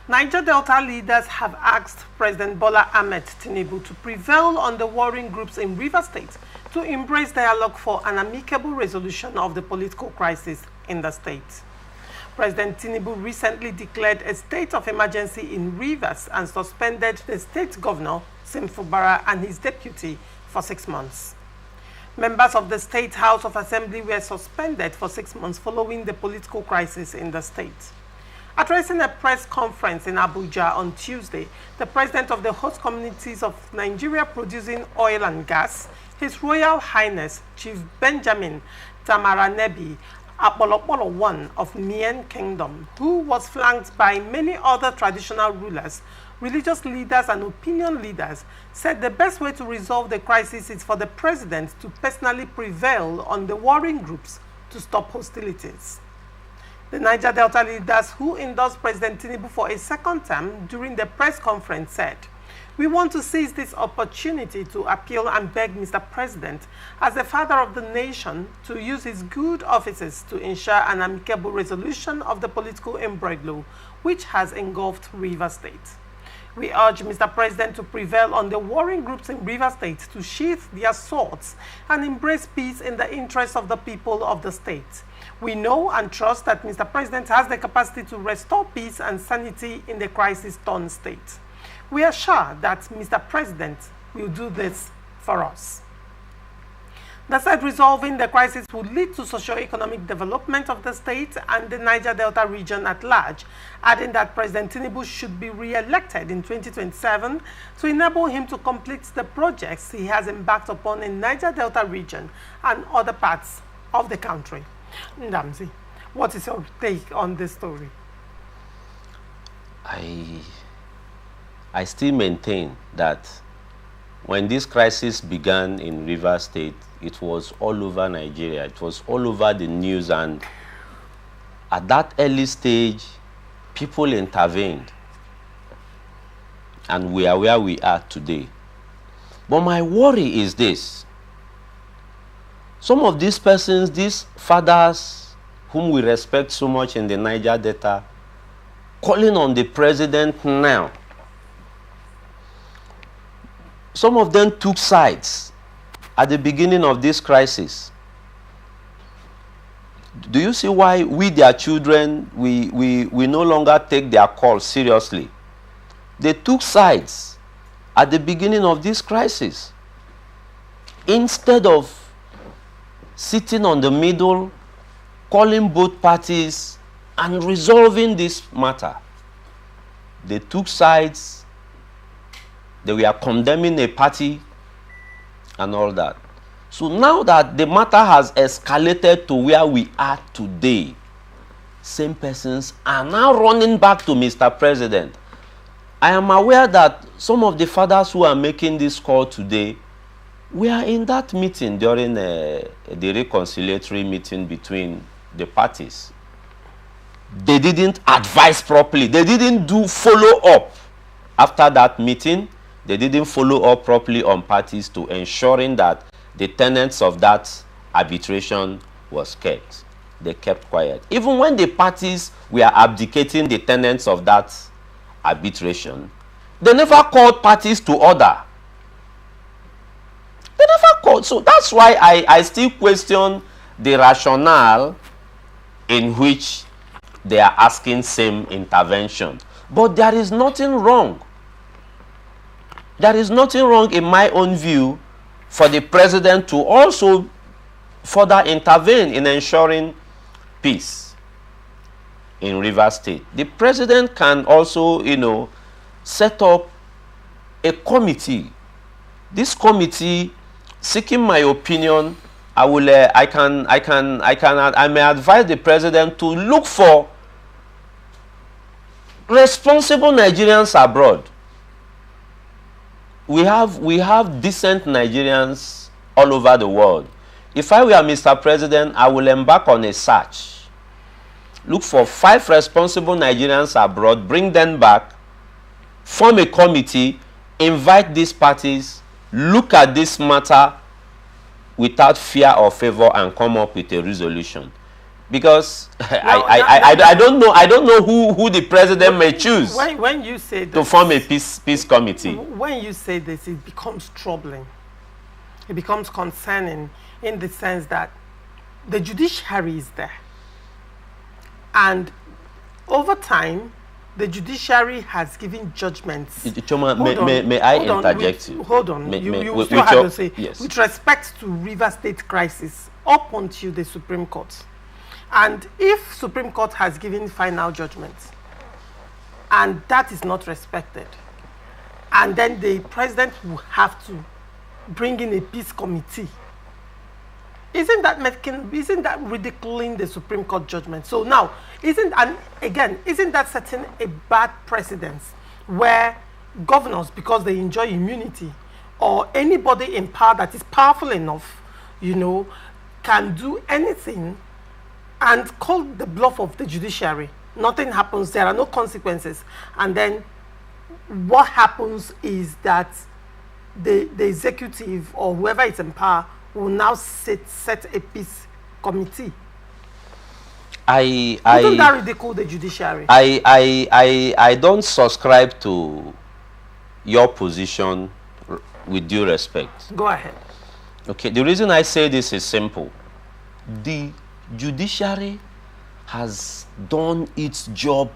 Niger Delta leaders have asked President Bola Ahmed Tinubu to prevail on the warring groups in Rivers State to embrace dialogue for an amicable resolution of the political crisis in the state. President Tinubu recently declared a state of emergency in Rivers and suspended the state governor, Sim Fubara, and his deputy for 6 months. Members of the State House of Assembly were suspended for 6 months following the political crisis in the state. Addressing a press conference in Abuja on Tuesday, the president of the host communities of Nigeria producing oil and gas, His Royal Highness Chief Benjamin Tamaranebi Apolopolo I of Mien Kingdom, who was flanked by many other traditional rulers, religious leaders and opinion leaders, said the best way to resolve the crisis is for the president to personally prevail on the warring groups to stop hostilities. The Niger Delta leaders who endorsed President Tinubu for a second term during the press conference said, "We want to seize this opportunity to appeal and beg Mr. President, as the father of the nation, to use his good offices to ensure an amicable resolution of the political imbroglio which has engulfed Rivers State. We urge Mr. President to prevail on the warring groups in Rivers State to sheath their swords and embrace peace in the interest of the people of the state. We know and trust that Mr. President has the capacity to restore peace and sanity in the crisis-torn state. We are sure that Mr. President will do this for us." They said resolving the crisis would lead to socio-economic development of the state and the Niger Delta region at large, adding that President Tinubu should be re-elected in 2027 to enable him to complete the projects he has embarked upon in Niger Delta region and other parts of the country. Ndamzi, what is your take on this story? I still maintain that when this crisis began in Rivers State, it was all over Nigeria. It was all over the news, and at that early stage, people intervened, and we are where we are today. But my worry is this. Some of these persons, these fathers whom we respect so much in the Niger Delta, calling on the president now. Some of them took sides at the beginning of this crisis. Do you see why we, their children, we no longer take their call seriously? They took sides at the beginning of this crisis. Instead of sitting on the middle, calling both parties and resolving this matter, they took sides. They were condemning a party and all that. So now that the matter has escalated to where we are today, same persons are now running back to Mr. President. I am aware that some of the fathers who are making this call today were in that meeting during the reconciliatory meeting between the parties. They didn't advise properly. They didn't do follow-up after that meeting. They didn't follow up properly on parties to ensuring that the tenets of that arbitration was kept. They kept quiet. Even when the parties were abdicating the tenets of that arbitration, they never called parties to order. They never called. So that's why I still question the rationale in which they are asking same intervention. But there is nothing wrong. There is nothing wrong, in my own view, for the president to also further intervene in ensuring peace in Rivers State. The president can also, set up a committee. This committee, seeking my opinion, I may advise the president to look for responsible Nigerians abroad. We have decent Nigerians all over the world. If I were Mr. President, I will embark on a search. Look for 5 responsible Nigerians abroad, bring them back, form a committee, invite these parties, look at this matter without fear or favor, and come up with a resolution. Because I don't know who the president may choose when you say this, to form a peace committee. When you say this, it becomes troubling. It becomes concerning in the sense that the judiciary is there, and over time, the judiciary has given judgments. Choma, may I interject you? Hold on. You still have to say, yes. With respect to River State crisis, up until the Supreme Court. And if Supreme Court has given final judgment, and that is not respected, and then the president will have to bring in a peace committee, isn't that ridiculing the Supreme Court judgment? So now, isn't that setting a bad precedence where governors, because they enjoy immunity, or anybody in power that is powerful enough, can do anything and call the bluff of the judiciary? Nothing happens, there are no consequences. And then what happens is that the executive or whoever is in power will now set a peace committee. Isn't that ridicule the judiciary? I don't subscribe to your position with due respect. Go ahead. Okay, the reason I say this is simple. The judiciary has done its job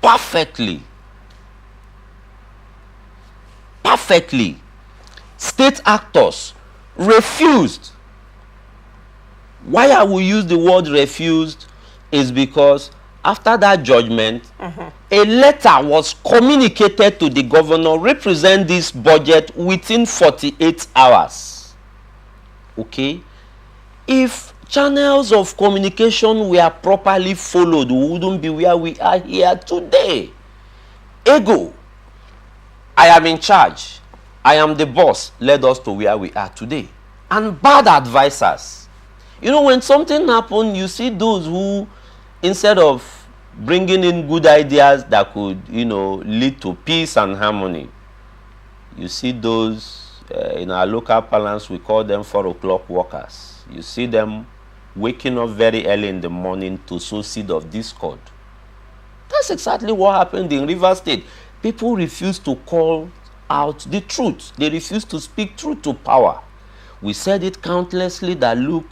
perfectly. Perfectly. State actors refused. Why I will use the word refused is because after that judgment, a letter was communicated to the governor represent this budget within 48 hours. Okay? If channels of communication were properly followed, we wouldn't be where we are here today. Ego, I am in charge. I am the boss, led us to where we are today. And bad advisors. When something happens, you see those who, instead of bringing in good ideas that could, lead to peace and harmony, you see those, in our local parlance, we call them 4 o'clock workers. You see them waking up very early in the morning to sow seed of discord. That's exactly what happened in River State. People refuse to call out the truth. They refuse to speak truth to power. We said it countlessly that, look,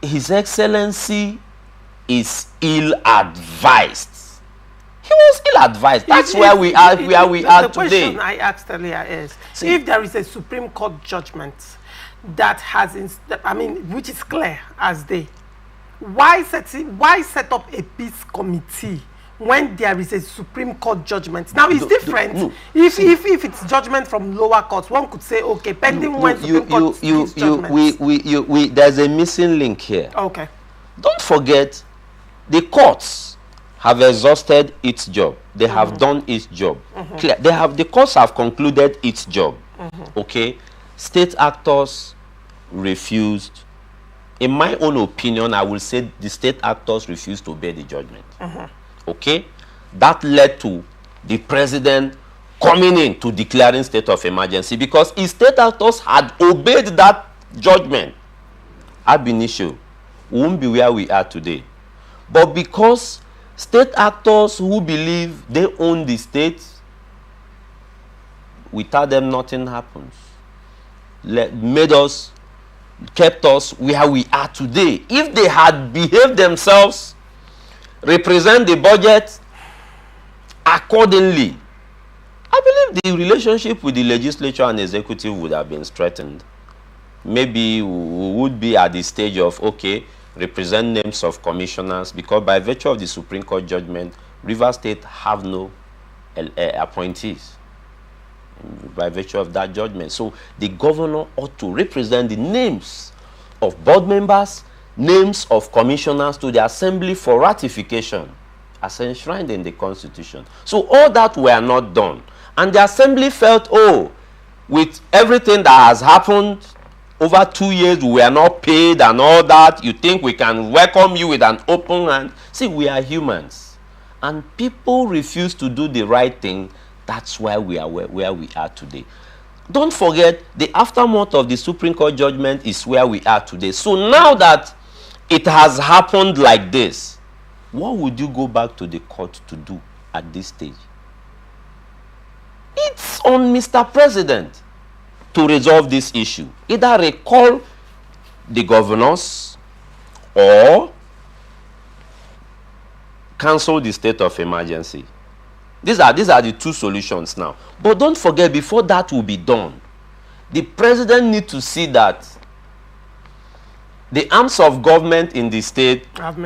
His Excellency is ill-advised. He was ill-advised. That's where we are today. The question I asked earlier is, if there is a Supreme Court judgment that has, which is clear as day, why set up a peace committee when there is a Supreme Court judgment? Now it's different. If it's judgment from lower courts, one could say, okay, pending when Supreme Court gives judgment. There's a missing link here. Okay. Don't forget, the courts have exhausted its job. They have done its job. The courts have concluded its job. Okay. State actors refused. In my own opinion, I will say the state actors refused to obey the judgment. Okay? That led to the president coming in to declaring state of emergency, because if state actors had obeyed that judgment, ab initio, we won't be where we are today. But because state actors who believe they own the state, without them nothing happens. Kept us where we are today. If they had behaved themselves, represent the budget accordingly, I believe the relationship with the legislature and executive would have been strengthened. Maybe we would be at the stage of, okay, represent names of commissioners, because by virtue of the Supreme Court judgment, River State have no appointees by virtue of that judgment. So the governor ought to represent the names of board members, names of commissioners to the assembly for ratification as enshrined in the Constitution. So all that were not done. And the assembly felt, oh, with everything that has happened over 2 years, we were not paid and all that, you think we can welcome you with an open hand? See, we are humans. And people refuse to do the right thing. That's why we are where we are today. Don't forget, the aftermath of the Supreme Court judgment is where we are today. So now that it has happened like this, what would you go back to the court to do at this stage? It's on Mr. President to resolve this issue. Either recall the governors or cancel the state of emergency. These are the two solutions now. But don't forget, before that will be done, the president needs to see that the arms of government in the state have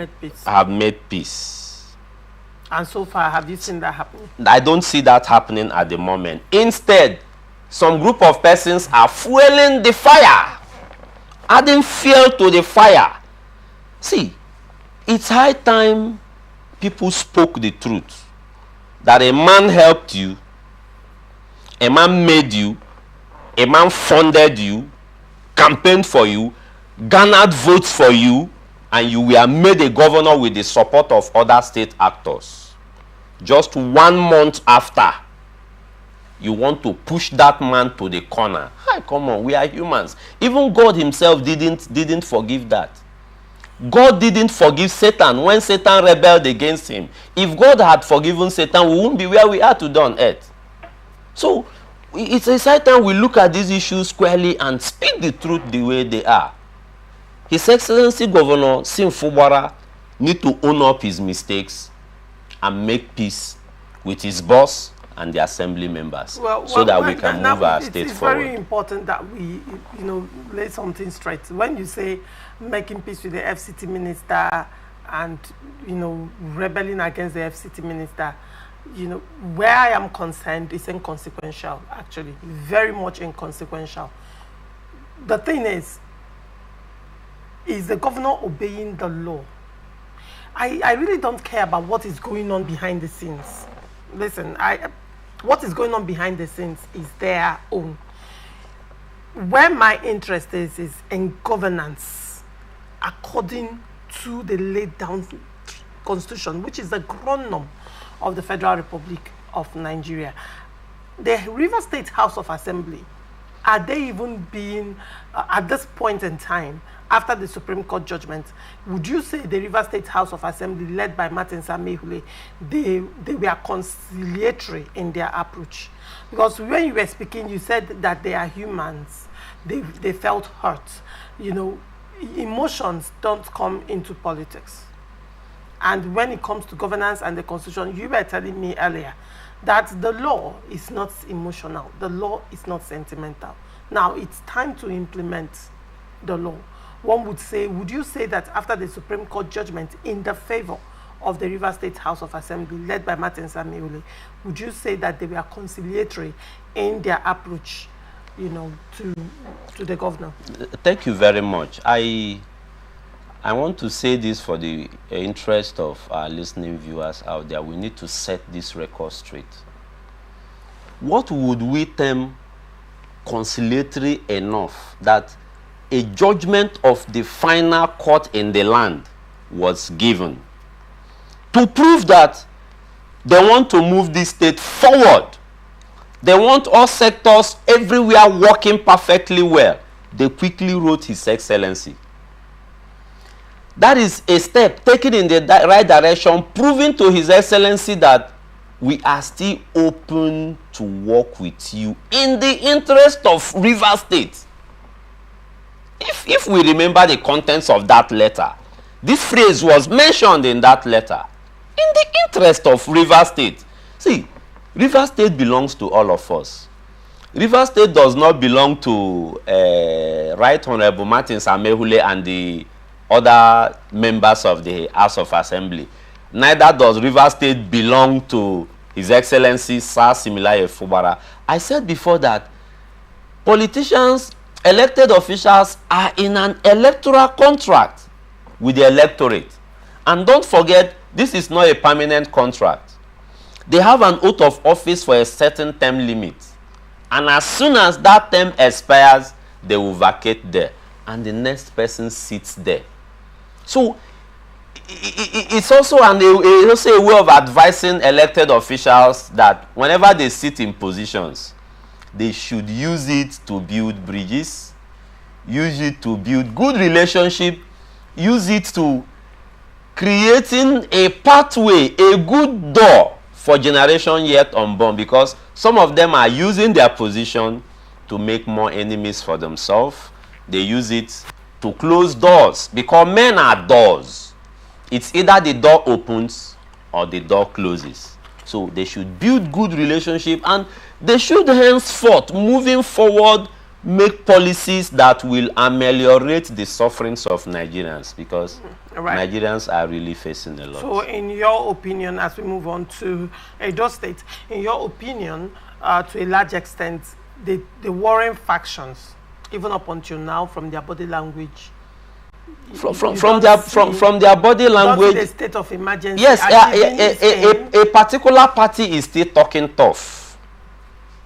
made peace. And so far, have you seen that happening? I don't see that happening at the moment. Instead, some group of persons are fueling the fire, adding fuel to the fire. See, it's high time people spoke the truth. That a man helped you, a man made you, a man funded you, campaigned for you, garnered votes for you, and you were made a governor with the support of other state actors. Just 1 month after, you want to push that man to the corner. Hi, come on, we are humans. Even God himself didn't forgive that. God didn't forgive Satan when Satan rebelled against him. If God had forgiven Satan, we wouldn't be where we are today on earth. So, it's a high time we look at these issues squarely and speak the truth the way they are. His Excellency Governor Sim Fubara need to own up his mistakes and make peace with his boss and the assembly members, so that we can move our state forward. It's very important that we, lay something straight. When you say making peace with the FCT minister and, rebelling against the FCT minister, where I am concerned is inconsequential, actually, very much inconsequential. The thing is the governor obeying the law? I really don't care about what is going on behind the scenes. Listen, what is going on behind the scenes is their own. Where my interest is in governance according to the laid down constitution, which is the ground norm of the Federal Republic of Nigeria. The River State House of Assembly, are they even being, at this point in time, after the Supreme Court judgment, would you say the River State House of Assembly, led by Martin Samehule, they were conciliatory in their approach? Because when you were speaking, you said that they are humans. They felt hurt. Emotions don't come into politics. And when it comes to governance and the Constitution, you were telling me earlier that the law is not emotional. The law is not sentimental. Now, it's time to implement the law. One would you say that after the Supreme Court judgment in the favor of the River State House of Assembly, led by Martin Samehule, would you say that they were conciliatory in their approach, to the governor? Thank you very much. I want to say this for the interest of our listening viewers out there. We need to set this record straight. What would we term conciliatory enough that a judgment of the final court in the land was given to prove that they want to move this state forward? They want all sectors everywhere working perfectly well. They quickly wrote His Excellency. That is a step taken in the right direction, proving to His Excellency that we are still open to work with you in the interest of River State. If we remember the contents of that letter, this phrase was mentioned in that letter. In the interest of River State. See, River State belongs to all of us. River State does not belong to Right Honorable Martin Samehule and the other members of the House of Assembly. Neither does River State belong to His Excellency Sir Similaye Fubara. I said before that politicians, elected officials are in an electoral contract with the electorate. And don't forget, this is not a permanent contract. They have an oath of office for a certain term limit. And as soon as that term expires, they will vacate there. And the next person sits there. So, it's also a way of advising elected officials that whenever they sit in positions, they should use it to build bridges, use it to build good relationship use it to creating a pathway, a good door for generation yet unborn, because some of them are using their position to make more enemies for themselves. They use it to close doors, because men are doors. It's either the door opens or the door closes. So they should build good relationship, and they should henceforth, moving forward, make policies that will ameliorate the sufferings of Nigerians, because Nigerians are really facing a lot. So in your opinion, as we move on to Edo State, in your opinion, to a large extent, the warring factions, even up until now, from their body language, from their body language, the state of emergency, yes, a particular party is still talking tough.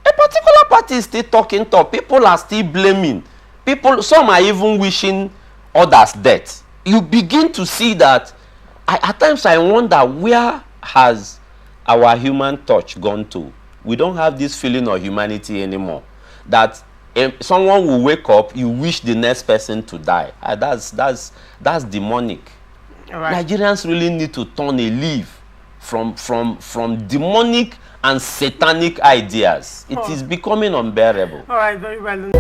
A particular party is still talking tough. People are still blaming. People, some are even wishing others death. You begin to see that. At times I wonder, where has our human touch gone to? We don't have this feeling of humanity anymore. That someone will wake up, you wish the next person to die. That's demonic. Nigerians really need to turn a leaf from demonic and satanic ideas. It is becoming unbearable. All right, very well.